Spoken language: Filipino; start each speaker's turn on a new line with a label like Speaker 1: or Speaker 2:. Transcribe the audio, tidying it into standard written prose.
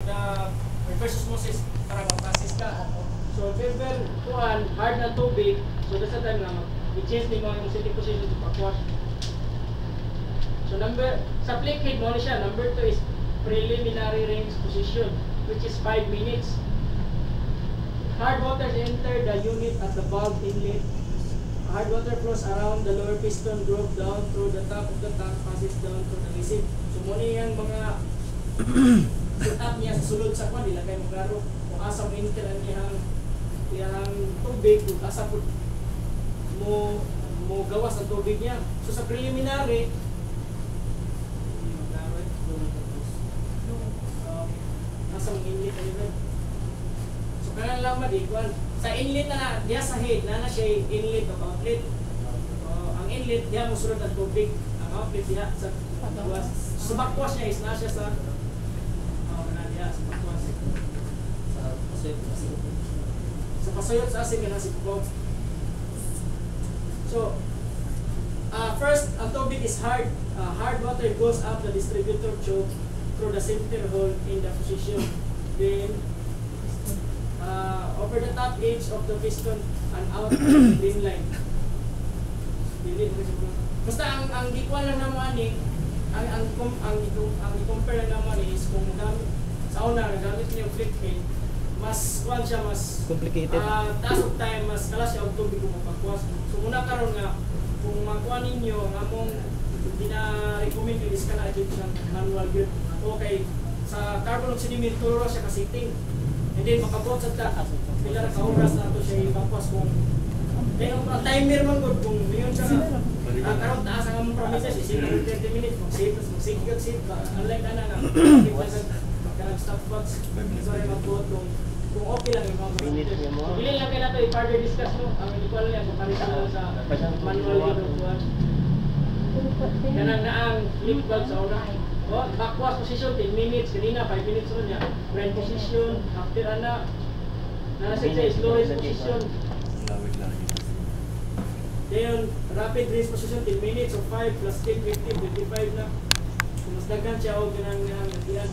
Speaker 1: na reverse osmosis para mag-process ka. So, if ever kuhan, hard na tubig, so that's the time na i-change din mo yung sitting position to backwash. So, sa liquid mo siya, number 2 is preliminary rinse position, which is 5 minutes. Hard water enter the unit at the valve inlet. Hard water flows around the lower piston groove down through the top of the tank, passes down through the receipt. So, muna yung mga setup niya sa sulod sa kwan, nila kayo maglaro. Kung asa mo enter ang iyang tubig, kung asa mo gawas ang tubig niya. So, sa preliminary, asa mo inlet ang ito. So, kailan lang madikwan. Sa inlet na diya sa head, na siya inlet o outlet. Ang inlet, diya mo sunod ang tubig. Ang outlet diya sa backwash. So, backwash niya is na siya sa diya, sa backwash. Sa pasayot sa asin ka na si Pugog. So, first, ang tubig is hard. Hard water goes up the distributor choke through the center hole in the position. Then, over the top edge of the piston and out of the green line. Basta ang gikuan lang naman ang i-compare lang naman is kung sa una nagamit niyo yung flip head, mas kuan siya, mas
Speaker 2: complicated.
Speaker 1: Taas of time, mas kalas siya ang tubig kung mapagkuas. So muna karon nga, kung makuha ninyo, nga mong dina-recommend yung iskala dito sa manual yun. Okay, sa carbon oxidimid, turo siya ka-setting. And then makabot sa pila na ka-oras na ito siya ipagkuas kung ang timer man good, kung yun siya na karoon taas ang among promises, isip na 30 minutes, mag-save ka, unlike na nga, nag-stopwatch, sorry mag-vote kung okay lang yung mga minutes. Bilin lang kayo na ito, i-further discuss mo, ang equal niya, comparison lang sa manual yun o kuhan. Ganang na ang flip valve sa una. Backwash position, 10 minutes, kanina 5 minutes ron niya. Grind position, after na siya is lowest position. Then, rapid rinse position, 10 minutes, so 5 plus 10, 15, 25 na. Kung mas dagan siya o ganang yan.